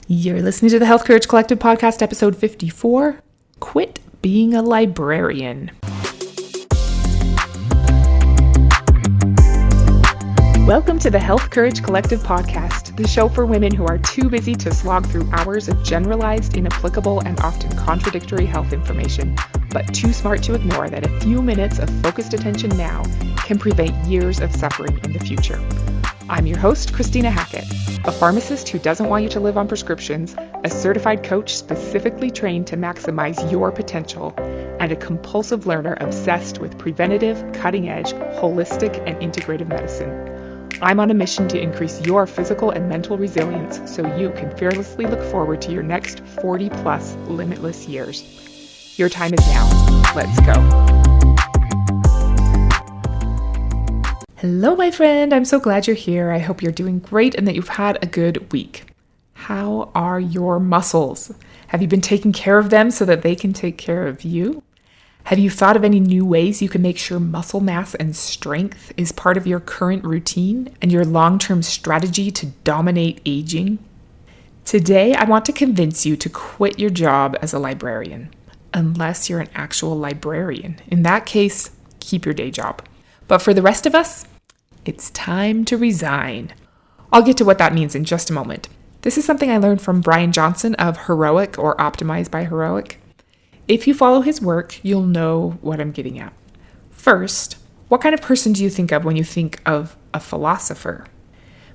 You're listening to the Health Courage Collective podcast, episode 54, Quit Being a Librarian. Welcome to the Health Courage Collective podcast, the show for women who are too busy to slog through hours of generalized, inapplicable, and often contradictory health information, but too smart to ignore that a few minutes of focused attention now can prevent years of suffering in the future. I'm your host, Christina Hackett, a pharmacist who doesn't want you to live on prescriptions, a certified coach specifically trained to maximize your potential, and a compulsive learner obsessed with preventative, cutting-edge, holistic, and integrative medicine. I'm on a mission to increase your physical and mental resilience so you can fearlessly look forward to your next 40-plus limitless years. Your time is now. Let's go. Hello, my friend. I'm so glad you're here. I hope you're doing great and that you've had a good week. How are your muscles? Have you been taking care of them so that they can take care of you? Have you thought of any new ways you can make sure muscle mass and strength is part of your current routine and your long-term strategy to dominate aging? Today, I want to convince you to quit your job as a librarian, unless you're an actual librarian. In that case, keep your day job. But for the rest of us, it's time to resign. I'll get to what that means in just a moment. This is something I learned from Brian Johnson of Heroic or Optimized by Heroic. If you follow his work, you'll know what I'm getting at. First, what kind of person do you think of when you think of a philosopher?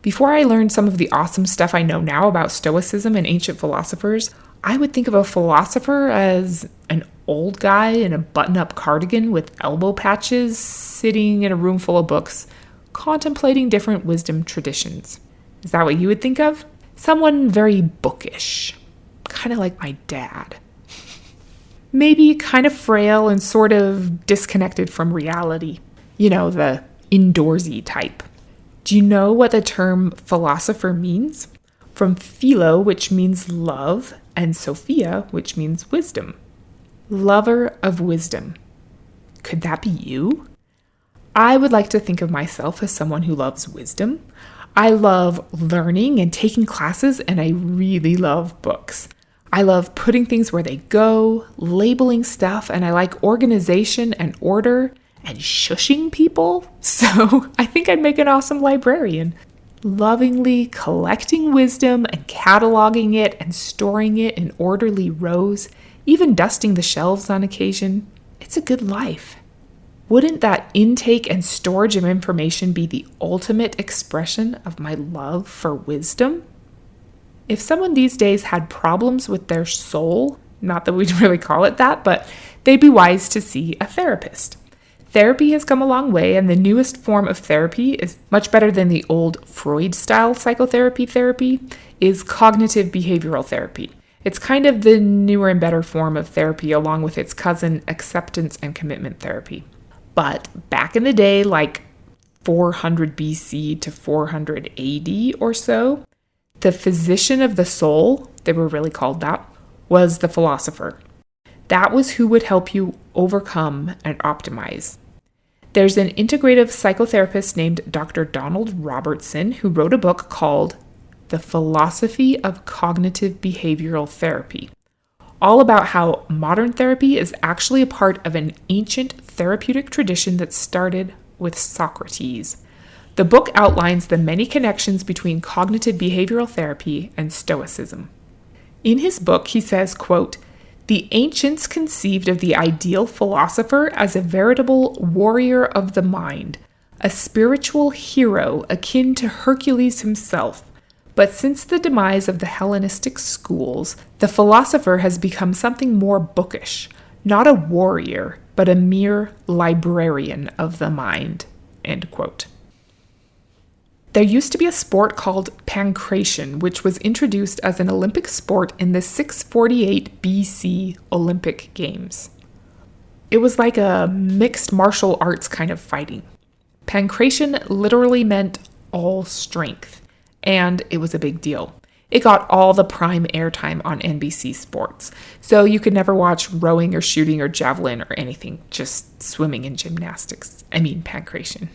Before I learned some of the awesome stuff I know now about Stoicism and ancient philosophers, I would think of a philosopher as an old guy in a button-up cardigan with elbow patches, sitting in a room full of books, contemplating different wisdom traditions. Is that what you would think of? Someone very bookish, kind of like my dad. Maybe kind of frail and sort of disconnected from reality. You know, the indoorsy type. Do you know what the term philosopher means? From philo, which means love, and Sophia, which means wisdom. Lover of wisdom. Could that be you? I would like to think of myself as someone who loves wisdom. I love learning and taking classes, and I really love books. I love putting things where they go, labeling stuff, and I like organization and order and shushing people. So I think I'd make an awesome librarian. Lovingly collecting wisdom and cataloging it and storing it in orderly rows, even dusting the shelves on occasion. It's a good life. Wouldn't that intake and storage of information be the ultimate expression of my love for wisdom? If someone these days had problems with their soul, not that we'd really call it that, but they'd be wise to see a therapist. Therapy has come a long way, and the newest form of therapy is much better than the old Freud-style psychotherapy is cognitive behavioral therapy. It's kind of the newer and better form of therapy along with its cousin, acceptance and commitment therapy. But back in the day, like 400 BC to 400 AD or so, the physician of the soul, they were really called that, was the philosopher. That was who would help you overcome and optimize. There's an integrative psychotherapist named Dr. Donald Robertson who wrote a book called The Philosophy of Cognitive Behavioral Therapy, all about how modern therapy is actually a part of an ancient therapeutic tradition that started with Socrates. The book outlines the many connections between cognitive behavioral therapy and Stoicism. In his book, he says, quote, "The ancients conceived of the ideal philosopher as a veritable warrior of the mind, a spiritual hero akin to Hercules himself. But since the demise of the Hellenistic schools, the philosopher has become something more bookish, not a warrior, but a mere librarian of the mind." End quote. There used to be a sport called pancration, which was introduced as an Olympic sport in the 648 BC Olympic Games. It was like a mixed martial arts kind of fighting. Pancration literally meant all strength, and it was a big deal. It got all the prime airtime on NBC Sports, so you could never watch rowing or shooting or javelin or anything, just swimming and gymnastics. I mean, pancration.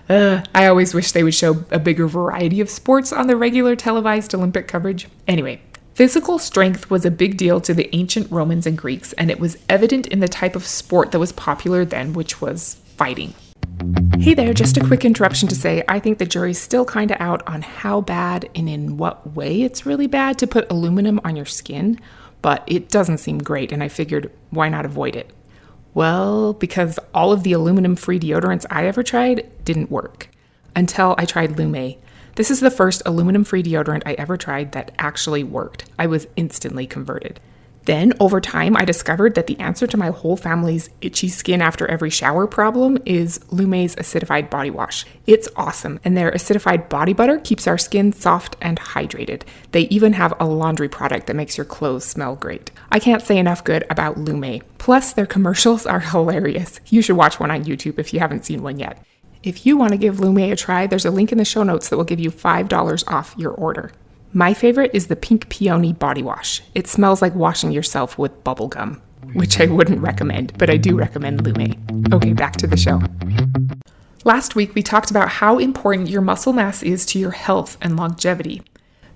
I always wish they would show a bigger variety of sports on the regular televised Olympic coverage. Anyway, physical strength was a big deal to the ancient Romans and Greeks, and it was evident in the type of sport that was popular then, which was fighting. Hey there, just a quick interruption to say I think the jury's still kind of out on how bad and in what way it's really bad to put aluminum on your skin, but it doesn't seem great, and I figured, why not avoid it? Well, because all of the aluminum-free deodorants I ever tried didn't work. Until I tried Lume. This is the first aluminum-free deodorant I ever tried that actually worked. I was instantly converted. Then, over time, I discovered that the answer to my whole family's itchy skin after every shower problem is Lume's acidified body wash. It's awesome, and their acidified body butter keeps our skin soft and hydrated. They even have a laundry product that makes your clothes smell great. I can't say enough good about Lume. Plus, their commercials are hilarious. You should watch one on YouTube if you haven't seen one yet. If you want to give Lume a try, there's a link in the show notes that will give you $5 off your order. My favorite is the Pink Peony Body Wash. It smells like washing yourself with bubble gum, which I wouldn't recommend, but I do recommend Lume. Okay, back to the show. Last week, we talked about how important your muscle mass is to your health and longevity.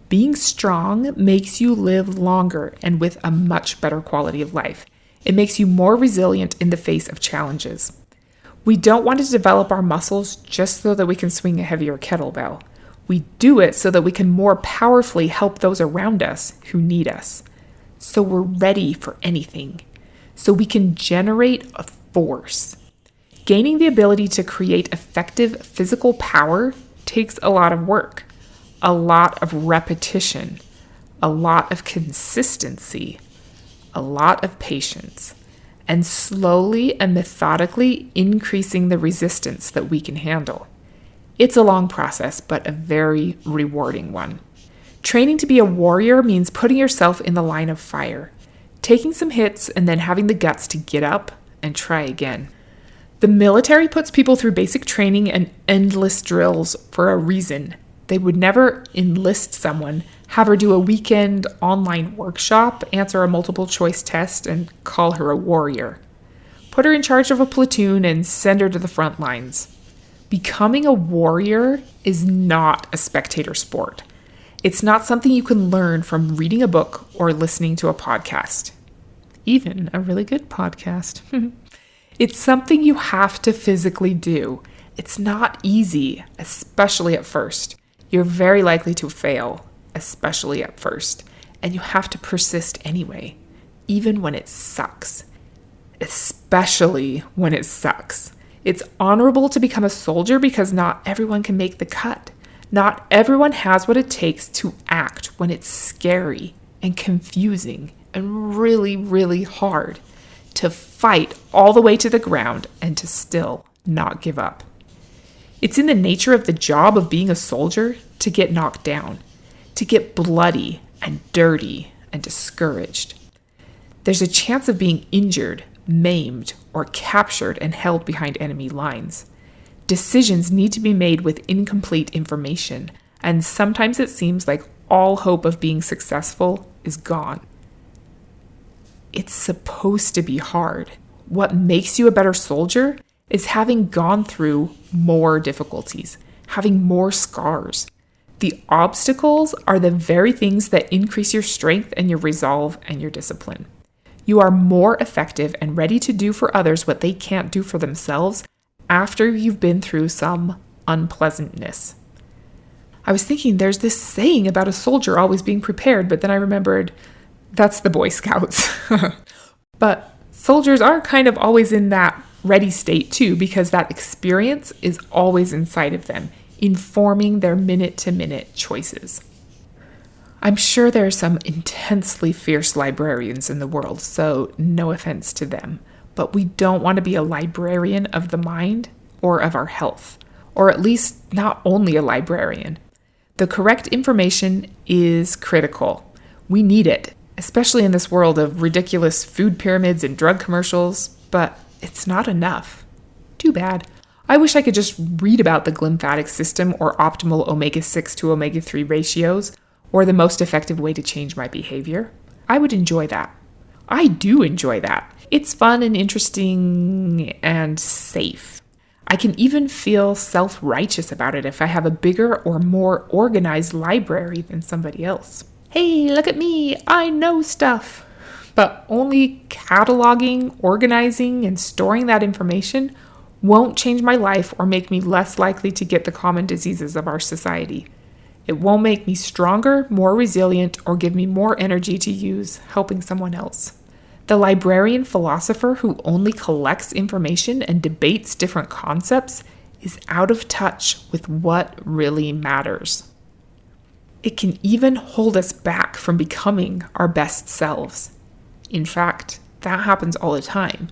Being strong makes you live longer and with a much better quality of life. It makes you more resilient in the face of challenges. We don't want to develop our muscles just so that we can swing a heavier kettlebell. We do it so that we can more powerfully help those around us who need us. So we're ready for anything. So we can generate a force. Gaining the ability to create effective physical power takes a lot of work, a lot of repetition, a lot of consistency, a lot of patience, and slowly and methodically increasing the resistance that we can handle. It's a long process, but a very rewarding one. Training to be a warrior means putting yourself in the line of fire, taking some hits, and then having the guts to get up and try again. The military puts people through basic training and endless drills for a reason. They would never enlist someone, have her do a weekend online workshop, answer a multiple choice test, and call her a warrior. Put her in charge of a platoon and send her to the front lines. Becoming a warrior is not a spectator sport. It's not something you can learn from reading a book or listening to a podcast. Even a really good podcast. It's something you have to physically do. It's not easy, especially at first. You're very likely to fail, especially at first. And you have to persist anyway, even when it sucks. Especially when it sucks. It's honorable to become a soldier because not everyone can make the cut. Not everyone has what it takes to act when it's scary and confusing and really, really hard. To fight all the way to the ground and to still not give up. It's in the nature of the job of being a soldier to get knocked down, to get bloody and dirty and discouraged. There's a chance of being injured, maimed, or captured and held behind enemy lines. Decisions need to be made with incomplete information, and sometimes it seems like all hope of being successful is gone. It's supposed to be hard. What makes you a better soldier is having gone through more difficulties, having more scars. The obstacles are the very things that increase your strength and your resolve and your discipline. You are more effective and ready to do for others what they can't do for themselves after you've been through some unpleasantness. I was thinking there's this saying about a soldier always being prepared, but then I remembered that's the Boy Scouts. But soldiers are kind of always in that ready state too, because that experience is always inside of them, informing their minute-to-minute choices. I'm sure there are some intensely fierce librarians in the world, so no offense to them. But we don't want to be a librarian of the mind or of our health, or at least not only a librarian. The correct information is critical. We need it, especially in this world of ridiculous food pyramids and drug commercials, but it's not enough. Too bad. I wish I could just read about the glymphatic system or optimal omega-6 to omega-3 ratios, or the most effective way to change my behavior. I would enjoy that. I do enjoy that. It's fun and interesting and safe. I can even feel self-righteous about it if I have a bigger or more organized library than somebody else. Hey, look at me, I know stuff. But only cataloging, organizing, and storing that information won't change my life or make me less likely to get the common diseases of our society. It won't make me stronger, more resilient, or give me more energy to use helping someone else. The librarian philosopher who only collects information and debates different concepts is out of touch with what really matters. It can even hold us back from becoming our best selves. In fact, that happens all the time.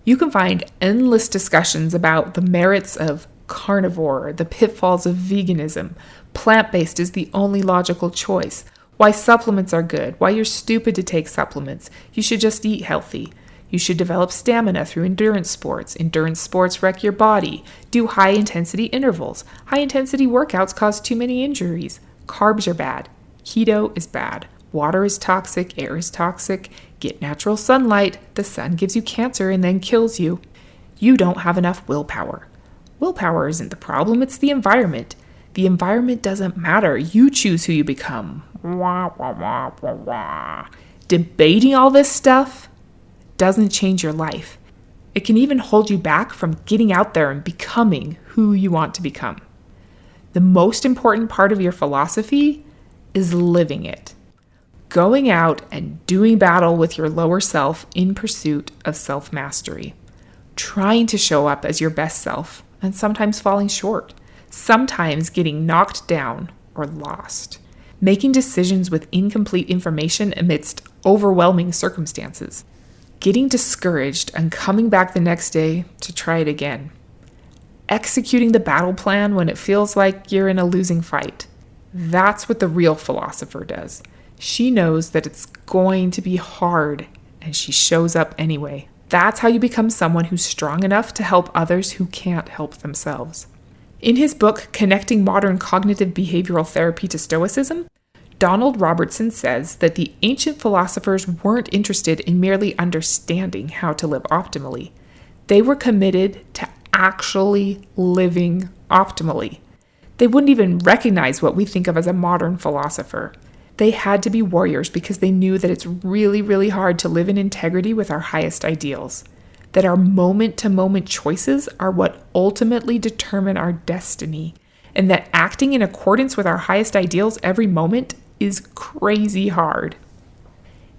You can find endless discussions about the merits of carnivore, the pitfalls of veganism, plant-based is the only logical choice, why supplements are good, why you're stupid to take supplements, you should just eat healthy, you should develop stamina through endurance sports wreck your body, do high-intensity intervals, high-intensity workouts cause too many injuries, carbs are bad, keto is bad, water is toxic, air is toxic, get natural sunlight, the sun gives you cancer and then kills you. You don't have enough willpower. Willpower isn't the problem, it's the environment. The environment doesn't matter, you choose who you become. Debating all this stuff doesn't change your life. It can even hold you back from getting out there and becoming who you want to become. The most important part of your philosophy is living it. Going out and doing battle with your lower self in pursuit of self-mastery. Trying to show up as your best self and sometimes falling short. Sometimes getting knocked down or lost. Making decisions with incomplete information amidst overwhelming circumstances. Getting discouraged and coming back the next day to try it again. Executing the battle plan when it feels like you're in a losing fight. That's what the real philosopher does. She knows that it's going to be hard, and she shows up anyway. That's how you become someone who's strong enough to help others who can't help themselves. In his book, Connecting Modern Cognitive Behavioral Therapy to Stoicism, Donald Robertson says that the ancient philosophers weren't interested in merely understanding how to live optimally. They were committed to actually living optimally. They wouldn't even recognize what we think of as a modern philosopher. They had to be warriors because they knew that it's really, really hard to live in integrity with our highest ideals. That our moment-to-moment choices are what ultimately determine our destiny, and that acting in accordance with our highest ideals every moment is crazy hard.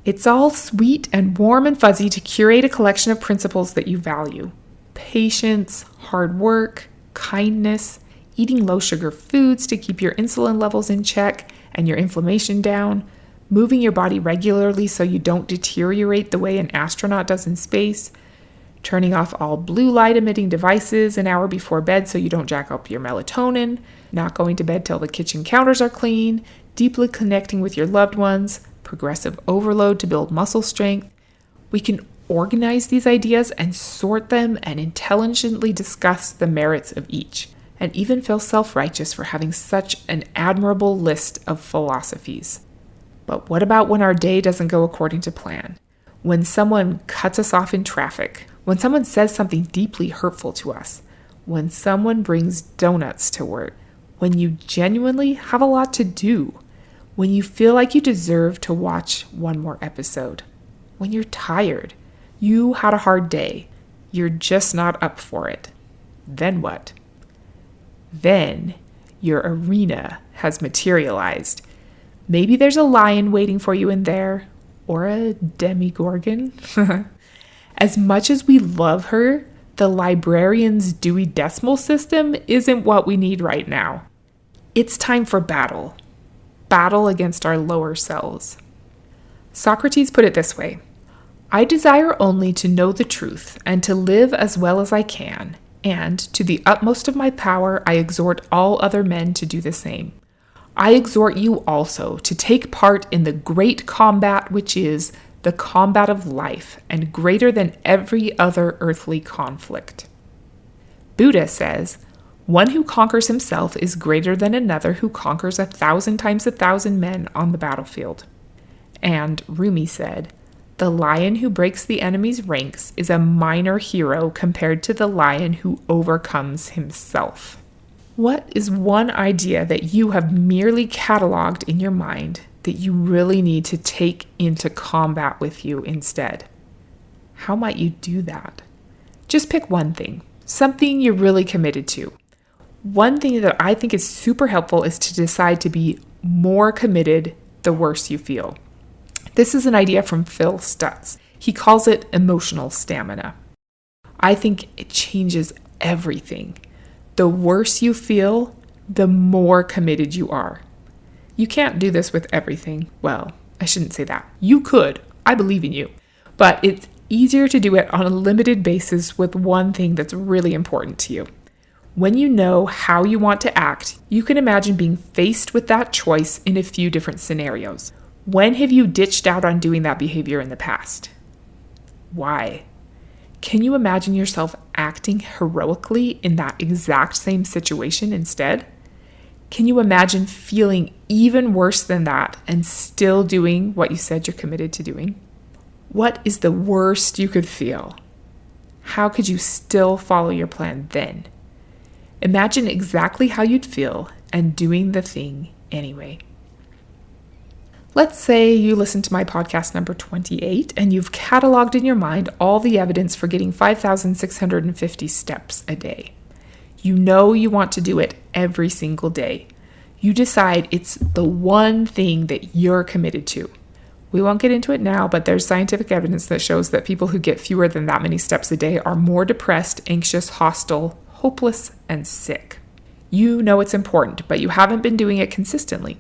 It's all sweet and warm and fuzzy to curate a collection of principles that you value. Patience, hard work, kindness, eating low-sugar foods to keep your insulin levels in check and your inflammation down, moving your body regularly so you don't deteriorate the way an astronaut does in space, turning off all blue light emitting devices an hour before bed so you don't jack up your melatonin, not going to bed till the kitchen counters are clean, deeply connecting with your loved ones, progressive overload to build muscle strength. We can organize these ideas and sort them and intelligently discuss the merits of each, and even feel self-righteous for having such an admirable list of philosophies. But what about when our day doesn't go according to plan? When someone cuts us off in traffic? When someone says something deeply hurtful to us? When someone brings donuts to work? When you genuinely have a lot to do? When you feel like you deserve to watch one more episode? When you're tired? You had a hard day. You're just not up for it. Then what? Then your arena has materialized. Maybe there's a lion waiting for you in there, or a demigorgon. As much as we love her, the librarian's Dewey Decimal System isn't what we need right now. It's time for battle. Battle against our lower selves. Socrates put it this way: I desire only to know the truth and to live as well as I can, and to the utmost of my power I exhort all other men to do the same. I exhort you also to take part in the great combat which is the combat of life and greater than every other earthly conflict. Buddha says, one who conquers himself is greater than another who conquers 1,000 times 1,000 men on the battlefield. And Rumi said, The lion who breaks the enemy's ranks is a minor hero compared to the lion who overcomes himself. What is one idea that you have merely cataloged in your mind that you really need to take into combat with you instead? How might you do that? Just pick one thing, something you're really committed to. One thing that I think is super helpful is to decide to be more committed the worse you feel. This is an idea from Phil Stutz. He calls it emotional stamina. I think it changes everything. The worse you feel, the more committed you are. You can't do this with everything. Well, I shouldn't say that. You could. I believe in you. But it's easier to do it on a limited basis with one thing that's really important to you. When you know how you want to act, you can imagine being faced with that choice in a few different scenarios. When have you ditched out on doing that behavior in the past? Why? Can you imagine yourself acting heroically in that exact same situation instead? Can you imagine feeling even worse than that and still doing what you said you're committed to doing? What is the worst you could feel? How could you still follow your plan then? Imagine exactly how you'd feel and doing the thing anyway. Let's say you listen to my podcast number 28 and you've cataloged in your mind all the evidence for getting 5,650 steps a day. You know you want to do it every single day. You decide it's the one thing that you're committed to. We won't get into it now, but there's scientific evidence that shows that people who get fewer than that many steps a day are more depressed, anxious, hostile, hopeless, and sick. You know it's important, but you haven't been doing it consistently.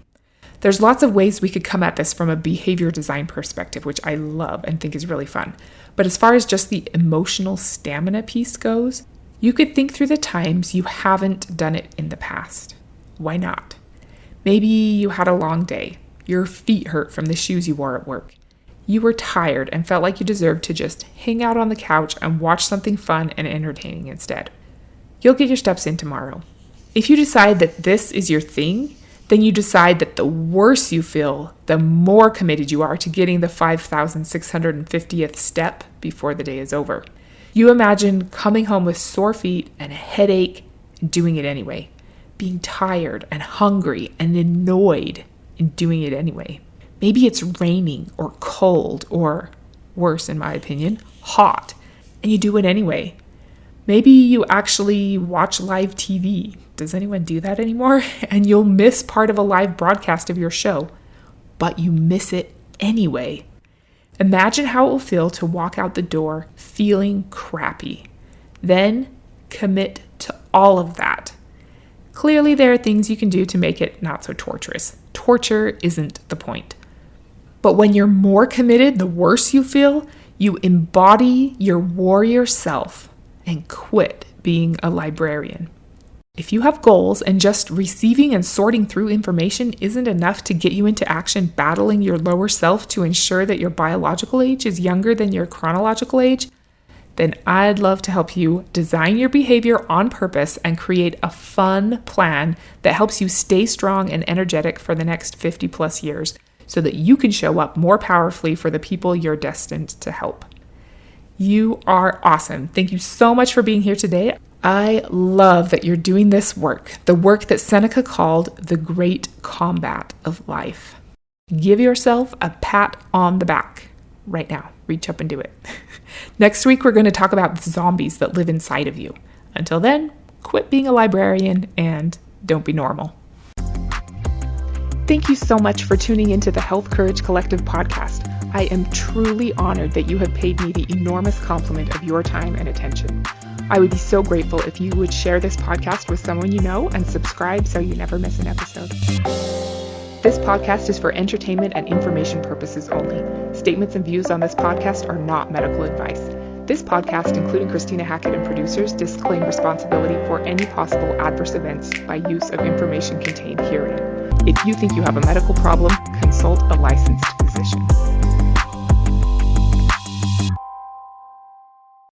There's lots of ways we could come at this from a behavior design perspective, which I love and think is really fun. But as far as just the emotional stamina piece goes, you could think through the times you haven't done it in the past. Why not? Maybe you had a long day. Your feet hurt from the shoes you wore at work. You were tired and felt like you deserved to just hang out on the couch and watch something fun and entertaining instead. You'll get your steps in tomorrow. If you decide that this is your thing, then you decide that the worse you feel, the more committed you are to getting the 5,650th step before the day is over. You imagine coming home with sore feet and a headache and doing it anyway. Being tired and hungry and annoyed and doing it anyway. Maybe it's raining or cold or, worse in my opinion, hot, and you do it anyway. Maybe you actually watch live TV. Does anyone do that anymore? And you'll miss part of a live broadcast of your show, but you miss it anyway. Imagine how it will feel to walk out the door feeling crappy. Then commit to all of that. Clearly, there are things you can do to make it not so torturous. Torture isn't the point. But when you're more committed, the worse you feel, you embody your warrior self and quit being a librarian. If you have goals and just receiving and sorting through information isn't enough to get you into action battling your lower self to ensure that your biological age is younger than your chronological age, then I'd love to help you design your behavior on purpose and create a fun plan that helps you stay strong and energetic for the next 50 plus years so that you can show up more powerfully for the people you're destined to help. You are awesome. Thank you so much for being here today. I love that you're doing this work, the work that Seneca called the great combat of life. Give yourself a pat on the back right now. Reach up and do it. Next week, we're going to talk about the zombies that live inside of you. Until then, quit being a librarian and don't be normal. Thank you so much for tuning into the Health Courage Collective podcast. I am truly honored that you have paid me the enormous compliment of your time and attention. I would be so grateful if you would share this podcast with someone you know and subscribe so you never miss an episode. This podcast is for entertainment and information purposes only. Statements and views on this podcast are not medical advice. This podcast, including Christina Hackett and producers, disclaim responsibility for any possible adverse events by use of information contained herein. If you think you have a medical problem, consult a licensed physician.